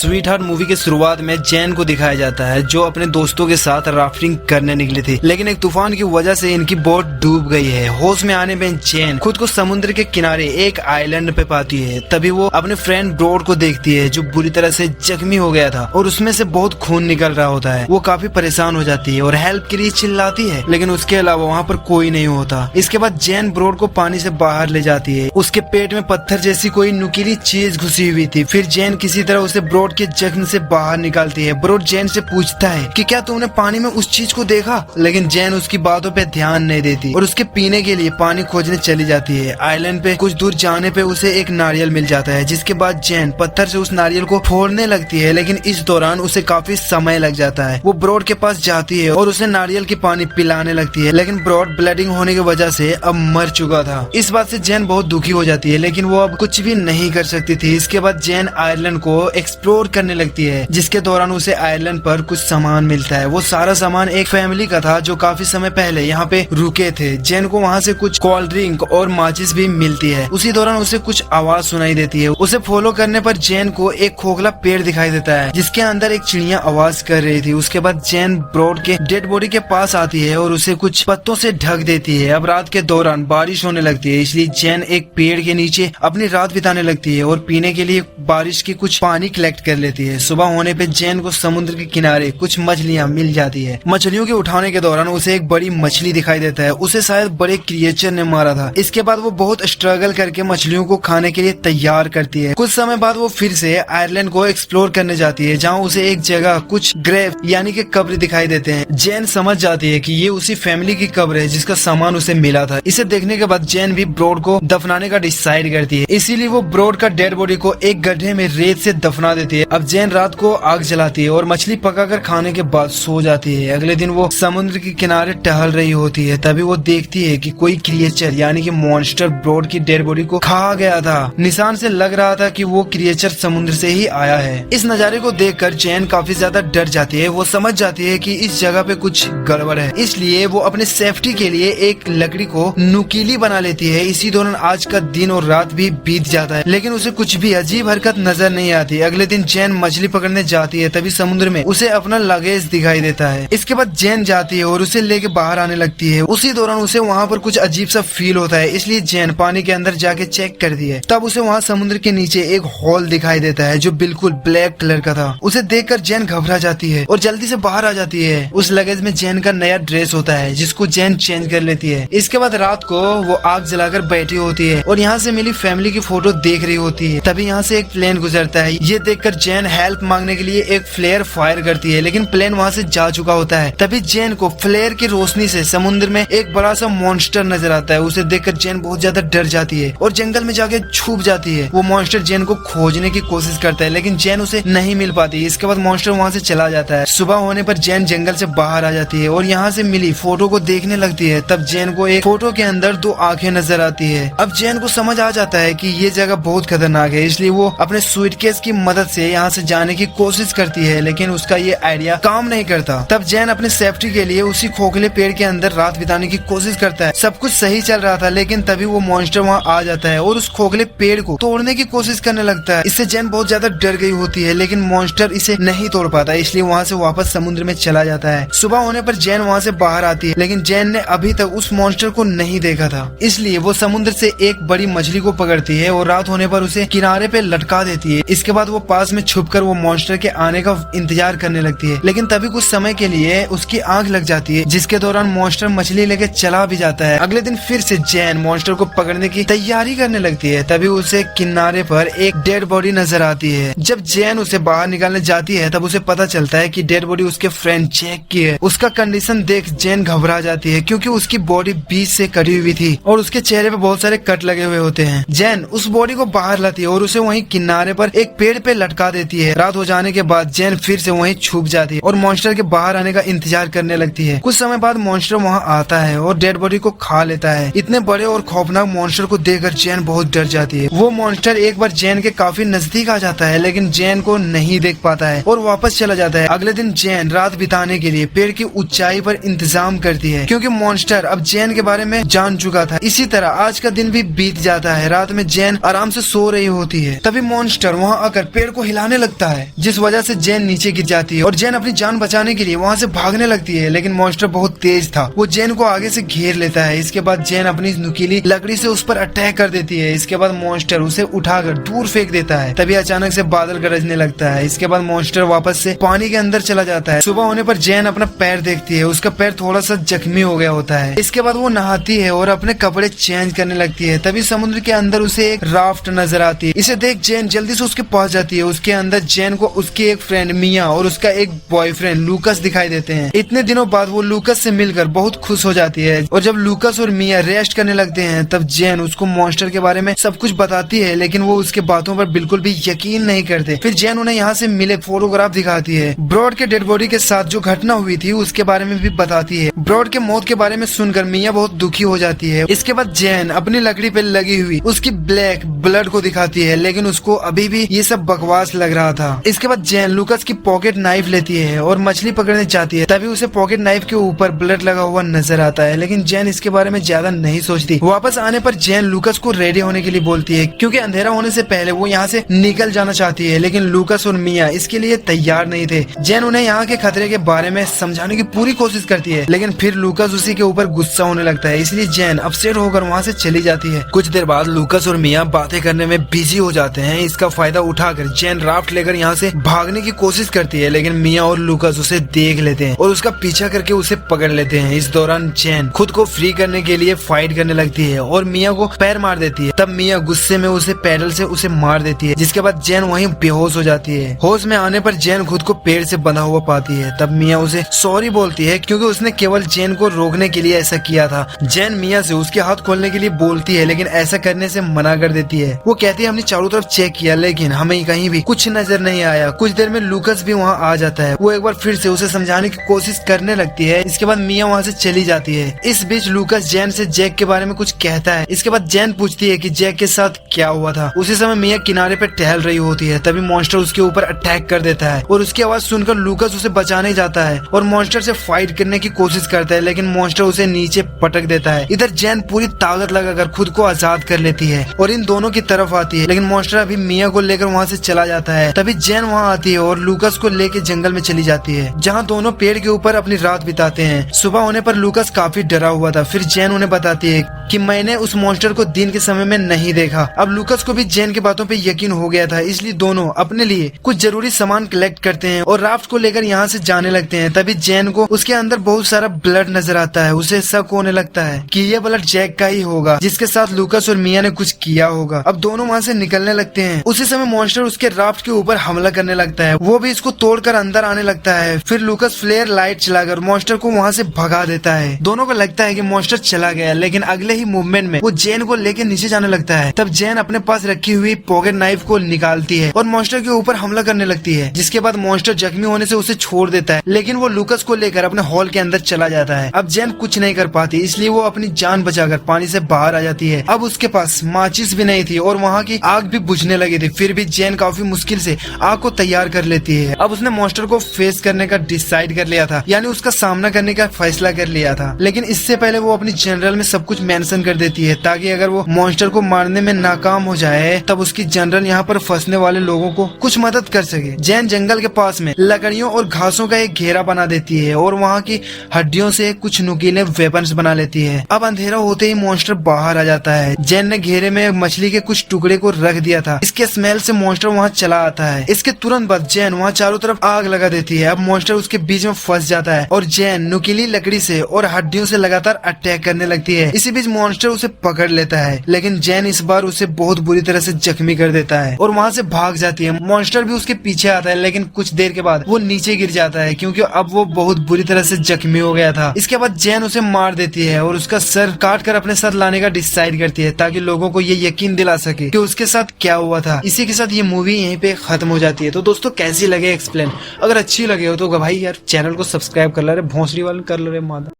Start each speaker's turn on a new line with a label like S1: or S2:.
S1: Sweet heart movie के शुरुआत में जैन को दिखाया जाता है जो अपने दोस्तों के साथ राफ्टिंग करने निकले थे, लेकिन एक तूफान की वजह से इनकी बोट डूब गई है। होश में आने में जैन खुद को समुद्र के किनारे एक आइलैंड पे पाती है। तभी वो अपने फ्रेंड ब्रॉड को देखती है जो बुरी तरह से जख्मी हो गया था और उसमें से बहुत खून निकल रहा होता है। वो काफी परेशान हो जाती है और हेल्प के लिए चिल्लाती है, लेकिन उसके अलावा वहाँ पर कोई नहीं होता। इसके बाद जैन ब्रॉड को पानी से बाहर ले जाती है। उसके पेट में पत्थर जैसी कोई नुकीली चीज घुसी हुई थी। फिर जैन किसी तरह उसे ब्रॉड के जख्म से बाहर निकालती है। ब्रॉड जैन से पूछता है कि क्या तुमने पानी में उस चीज को देखा, लेकिन जैन उसकी बातों पे ध्यान नहीं देती और उसके पीने के लिए पानी खोजने चली जाती है। आइलैंड पे कुछ दूर जाने पे उसे एक नारियल मिल जाता है, जिसके बाद जैन पत्थर से उस नारियल को फोड़ने लगती है, लेकिन इस दौरान उसे काफी समय लग जाता है। वो ब्रॉड के पास जाती है और उसे नारियल की पानी पिलाने लगती है, लेकिन ब्रॉड ब्लीडिंग होने की वजह से अब मर चुका था। इस बात से जैन बहुत दुखी हो जाती है, लेकिन वो अब कुछ भी नहीं कर सकती थी। इसके बाद जैन आयरलैंड को एक्सप्लोर करने लगती है, जिसके दौरान उसे आयरलैंड पर कुछ सामान मिलता है। वो सारा सामान एक फैमिली का था जो काफी समय पहले यहाँ पे रुके थे। जैन को वहाँ से कुछ कोल्ड ड्रिंक और माचिस भी मिलती है। उसी दौरान उसे कुछ आवाज सुनाई देती है। उसे फॉलो करने पर जैन को एक खोखला पेड़ दिखाई देता है, जिसके अंदर एक चिड़िया आवाज कर रही थी। उसके बाद जैन ब्रॉड के डेड बॉडी के पास आती है और उसे कुछ पत्तों से ढक देती है। अब रात के दौरान बारिश होने लगती है, इसलिए जैन एक पेड़ के नीचे अपनी रात बिताने लगती है और पीने के लिए बारिश की कुछ पानी कलेक्ट कर लेती है। सुबह होने पे जैन को समुद्र के किनारे कुछ मछलियां मिल जाती है। मछलियों के उठाने के दौरान उसे एक बड़ी मछली दिखाई देता है। उसे शायद बड़े क्रिएचर ने मारा था। इसके बाद वो बहुत स्ट्रगल करके मछलियों को खाने के लिए तैयार करती है। कुछ समय बाद वो फिर से आयरलैंड को एक्सप्लोर करने जाती है, जहाँ उसे एक जगह कुछ ग्रेव यानी कि कब्र दिखाई देते हैं। जैन समझ जाती है कि ये उसी फैमिली की कब्र है जिसका सामान उसे मिला था। इसे देखने के बाद जैन भी ब्रॉड को दफनाने का डिसाइड करती है, इसीलिए वो ब्रॉड का डेड बॉडी को एक गड्ढे में रेत से दफना देती है। अब जैन रात को आग जलाती है और मछली पकाकर खाने के बाद सो जाती है। अगले दिन वो समुद्र के किनारे टहल रही होती है, तभी वो देखती है कि कोई क्रिएचर यानी कि मॉन्स्टर ब्रॉड की डेड बॉडी को खा गया था। निशान से लग रहा था कि वो क्रिएचर समुद्र से ही आया है। इस नजारे को देखकर जैन काफी ज्यादा डर जाती है। वो समझ जाती है कि इस जगह पे कुछ गड़बड़ है, इसलिए वो अपने सेफ्टी के लिए एक लकड़ी को नुकीली बना लेती है। इसी दौरान आज का दिन और रात भी बीत जाता है, लेकिन उसे कुछ भी अजीब हरकत नजर नहीं आती। अगले दिन जैन मछली पकड़ने जाती है, तभी समुद्र में उसे अपना लगेज दिखाई देता है। इसके बाद जैन जाती है और उसे लेके बाहर आने लगती है। उसी दौरान उसे वहाँ पर कुछ अजीब सा फील होता है, इसलिए जैन पानी के अंदर जाके चेक करती है। तब उसे वहाँ समुद्र के नीचे एक हॉल दिखाई देता है जो बिल्कुल ब्लैक कलर का था। उसे देखकर जैन घबरा जाती है और जल्दी से बाहर आ जाती है। उस लगेज में जैन का नया ड्रेस होता है, जिसको जैन चेंज कर लेती है। इसके बाद रात को वो आग जलाकर बैठी होती है और यहाँ से मिली फैमिली की फोटो देख रही होती है। तभी यहाँ से एक प्लेन गुजरता है। ये देखकर जैन हेल्प मांगने के लिए एक फ्लेयर फायर करती है, लेकिन प्लेन वहाँ से जा चुका होता है। तभी जैन को फ्लेयर की रोशनी से समुद्र में एक बड़ा सा मॉन्स्टर नजर आता है। उसे देखकर जैन बहुत ज्यादा डर जाती है और जंगल में जाके छुप जाती है। वो मॉन्स्टर जैन को खोजने की कोशिश करता है, लेकिन जैन उसे नहीं मिल पाती। इसके बाद मॉन्स्टर वहाँ से चला जाता है। सुबह होने पर जैन जंगल से बाहर आ जाती है और यहाँ से मिली फोटो को देखने लगती है। तब जैन को एक फोटो के अंदर दो आंखें नजर आती है। अब जैन को समझ आ जाता है कि ये जगह बहुत खतरनाक है, इसलिए वो अपने सूटकेस की मदद से यहाँ से जाने की कोशिश करती है, लेकिन उसका ये आइडिया काम नहीं करता। तब जैन अपने सेफ्टी के लिए उसी खोखले पेड़ के अंदर रात बिताने की कोशिश करता है। सब कुछ सही चल रहा था, लेकिन तभी वो मॉन्स्टर वहाँ आ जाता है और उस खोखले पेड़ को तोड़ने की कोशिश करने लगता है। इससे जैन बहुत ज्यादा डर गई होती है, लेकिन मॉन्स्टर इसे नहीं तोड़ पाता, इसलिए वहाँ से वापस समुद्र में चला जाता है। सुबह होने पर जैन वहाँ से बाहर आती है, लेकिन जैन ने अभी तक उस मॉन्स्टर को नहीं देखा था, इसलिए वो समुद्र से एक बड़ी मछली को पकड़ती है और रात होने पर उसे किनारे पे लटका देती है। इसके बाद वो पास में छुपकर वो मॉन्स्टर के आने का इंतजार करने लगती है, लेकिन तभी कुछ समय के लिए उसकी आंख लग जाती है, जिसके दौरान मॉन्स्टर मछली लेके चला भी जाता है। अगले दिन फिर से जैन मॉन्स्टर को पकड़ने की तैयारी करने लगती है, तभी उसे किनारे पर एक डेड बॉडी नजर आती है। जब जैन उसे बाहर निकालने जाती है, तब उसे पता चलता है कि डेड बॉडी उसके फ्रेंड जैक की है। उसका कंडीशन देख जैन घबरा जाती है, क्योंकि उसकी बॉडी बीच से कटी हुई थी और उसके चेहरे पे बहुत सारे कट लगे हुए होते हैं। जैन उस बॉडी को बाहर लाती है और उसे वहीं किनारे पर एक पेड़ पे लटका देती है। रात हो जाने के बाद जैन फिर से वहीं छुप जाती है और मॉन्स्टर के बाहर आने का इंतजार करने लगती है। कुछ समय बाद मॉन्स्टर वहाँ आता है और डेड बॉडी को खा लेता है। इतने बड़े और खौफनाक मॉन्स्टर को देखकर जैन बहुत डर जाती है। वो मॉन्स्टर एक बार जैन के काफी नजदीक आ जाता है, लेकिन जैन को नहीं देख पाता है और वापस चला जाता है। अगले दिन जैन रात बिताने के लिए पेड़ की ऊंचाई पर इंतजाम करती है, क्योंकि मॉन्स्टर अब जैन के बारे में जान चुका था। इसी तरह आज का दिन भी बीत जाता है। रात में जैन आराम से सो रही होती है, तभी मॉन्स्टर वहाँ आकर पेड़ को हिलाने लगता है, जिस वजह से जैन नीचे गिर जाती है और जैन अपनी जान बचाने के लिए वहाँ से भागने लगती है। लेकिन मॉन्स्टर बहुत तेज था, वो जैन को आगे से घेर लेता है। इसके बाद जैन अपनी नुकीली लकड़ी से उस पर अटैक कर देती है। इसके बाद मॉन्स्टर उसे उठाकर दूर फेंक देता है। तभी अचानक से बादल गरजने लगता है। इसके बाद मॉन्स्टर वापस से पानी के अंदर चला जाता है। सुबह होने पर जैन अपना पैर देखती है, उसका पैर थोड़ा सा जख्मी हो गया होता है। इसके बाद वो नहाती है और अपने कपड़े चेंज करने लगती है। तभी समुद्र के अंदर उसे एक राफ्ट नजर आती है। इसे देख जैन जल्दी से उसके पास जाती है। उसके अंदर जैन को उसकी एक फ्रेंड मिया और उसका एक बॉयफ्रेंड लूकस दिखाई देते हैं। इतने दिनों बाद वो लूकस से मिलकर बहुत खुश हो जाती है और जब लूकस और मिया रेस्ट करने लगते हैं तब जैन उसको मॉन्स्टर के बारे में सब कुछ बताती है, लेकिन वो उसके बातों पर बिल्कुल भी यकीन नहीं करते। फिर जैन उन्हें यहाँ से मिले फोटोग्राफ दिखाती है। ब्रॉड के डेड बॉडी के साथ जो घटना हुई थी उसके बारे में भी बताती है। ब्रॉड के मौत के बारे में सुनकर मिया बहुत दुखी हो जाती है। इसके बाद जैन अपनी लकड़ी पे लगी हुई उसकी ब्लैक ब्लड को दिखाती है, लेकिन उसको अभी भी ये सब बकवास लग रहा था। इसके बाद जैन लूकस की पॉकेट नाइफ लेती है और मछली पकड़ने चाहती है। तभी उसे पॉकेट नाइफ के ऊपर ब्लड लगा हुआ नजर आता है, लेकिन जैन इसके बारे में ज्यादा नहीं सोचती। वापस आने पर जैन लूकस को रेडी होने के लिए बोलती है, क्योंकि अंधेरा होने से पहले वो यहाँ से निकल जाना चाहती है। लेकिन लूकस और मिया इसके लिए तैयार नहीं थे। जैन उन्हें यहाँ के खतरे के बारे में समझाने की पूरी कोशिश करती है, लेकिन फिर लूकस उसी के ऊपर गुस्सा होने लगता है। इसलिए जैन अपसेट होकर वहाँ से चली जाती है। कुछ देर बाद लूकस और मिया बातें करने में बिजी हो जाते हैं। इसका फायदा उठाकर जैन राफ्ट लेकर यहाँ से भागने की कोशिश करती है, लेकिन मिया और लूकस उसे देख लेते हैं और उसका पीछा करके उसे पकड़ लेते हैं। इस दौरान जैन खुद को फ्री करने के लिए फाइट करने लगती है और मिया को पैर मार देती है। तब मिया गुस्से में उसे पैडल से उसे मार देती है, जिसके बाद जैन वहीं बेहोश हो जाती है। होश में आने पर जैन खुद को पेड़ से बंधा हुआ पाती है। तब मिया उसे सॉरी बोलती है, क्योंकि उसने केवल जैन को रोकने के लिए ऐसा किया था। जैन मिया से उसके हाथ खोलने के लिए बोलती है, लेकिन ऐसा करने से मना कर देती है। वो कहती है हमने चारों तरफ चेक किया, लेकिन हमें कहीं भी कुछ नजर नहीं आया। कुछ देर में लूकस भी वहाँ आ जाता है। वो एक बार फिर से उसे समझाने की कोशिश करने लगती है। इसके बाद मिया वहाँ से चली जाती है। इस बीच लूकस जैन से जैक के बारे में कुछ कहता है। इसके बाद जैन पूछती है कि जैक के साथ क्या हुआ था। उसी समय मिया किनारे पे टहल रही होती है। तभी मॉन्स्टर उसके ऊपर अटैक कर देता है और उसकी आवाज सुनकर लूकस उसे बचाने जाता है और मॉन्स्टर से फाइट करने की कोशिश करता है, लेकिन मॉन्स्टर उसे नीचे पटक देता है। इधर जैन पूरी ताकत लगाकर खुद को आजाद कर लेती है और इन दोनों की तरफ आती है, लेकिन मॉन्स्टर अभी मिया को लेकर वहाँ से चला जाता है। तभी जैन वहाँ आती है और लूकस को लेकर जंगल में चली जाती है, जहाँ दोनों पेड़ के ऊपर अपनी रात बिताते हैं। सुबह होने पर लूकस काफी डरा हुआ था। फिर जैन उन्हें बताती है कि मैंने उस मॉन्स्टर को दिन के समय में नहीं देखा। अब लूकस को भी जैन की बातों पे यकीन हो गया था, इसलिए दोनों अपने लिए कुछ जरूरी सामान कलेक्ट करते हैं और राफ्ट को लेकर यहाँ से जाने लगते हैं। तभी जैन को उसके अंदर बहुत सारा ब्लड नजर आता है। उसे शक होने लगता है कि यह ब्लड जैक का ही होगा, जिसके साथ लूकस और मिया ने कुछ किया होगा। अब दोनों वहाँ से निकलने लगते हैं। उसी समय मॉन्स्टर उसके राफ्ट के ऊपर हमला करने लगता है। वो भी इसको तोड़कर अंदर आने लगता है। फिर लूकस फ्लेयर लाइट चलाकर मॉन्स्टर को वहाँ से भगा देता है। दोनों को लगता है कि मॉन्स्टर चला गया, लेकिन अगले ही मूवमेंट में वो जैन को लेकर नीचे जाने लगता है। तब जैन अपने पास रखी हुई पॉकेट नाइफ को निकालती है और मॉन्स्टर के ऊपर हमला करने लगती है, जिसके बाद मॉन्स्टर जख्मी होने से उसे छोड़ देता है, लेकिन वो लूकस को लेकर अपने हॉल के अंदर चला जाता है। अब जैन कुछ नहीं कर पाती, इसलिए वो अपनी जान बचाकर पानी से बाहर आ जाती है। अब उसके पास माचिस भी नहीं थी और वहाँ की आग भी बुझने लगी थी। फिर भी जैन काफी मुश्किल से आग को तैयार कर लेती है। अब उसने मॉन्स्टर को फेस करने का डिसाइड कर लिया था, यानी उसका सामना करने का फैसला कर लिया था। लेकिन इससे पहले वो अपनी जनरल में सब कुछ मेंशन कर देती है, ताकि अगर वो मॉन्स्टर को मारने में नाकाम हो जाए तब उसकी जनरल यहाँ पर फंसने वाले लोगों को कुछ मदद कर सके। जैन जंगल के पास में लकड़ियों और घासों का एक घेरा बना देती है और वहाँ की हड्डियों से कुछ नुकीले वेपन्स बना लेती है। अब अंधेरा होते ही मॉन्स्टर बाहर आ जाता है। जैन ने घेरे में मछली के कुछ टुकड़े को रख दिया था। इसके स्मेल से मॉन्स्टर वहाँ चला आता है। इसके तुरंत बाद जैन वहाँ चारों तरफ आग लगा देती है। अब मॉन्स्टर उसके बीच में फंस जाता है और जैन नुकीली लकड़ी से और हड्डियों से लगातार अटैक करने लगती है। इसी बीच मॉन्स्टर उसे पकड़ लेता है, लेकिन जैन इस बार उसे बहुत बुरी तरह से जख्मी कर देता है और वहाँ से भाग जाती है। मॉन्स्टर भी उसके पीछे आता है, लेकिन कुछ देर के बाद वो नीचे गिर जाता है, क्योंकि अब वो बहुत बुरी तरह से जख्मी हो गया था। इसके बाद जैन उसे मार देती है और उसका सर काट कर अपने साथ लाने का डिसाइड करती है, ताकि लोगों को ये यकीन दिला सके कि उसके साथ क्या हुआ था। इसी के साथ ये मूवी यहीं पे खत्म हो जाती है। तो दोस्तों कैसी लगे एक्सप्लेन, अगर अच्छी लगे हो तो भाई यार चैनल को सब्सक्राइब कर ला रे, भोंसड़ी वाले कर लो रे मादा।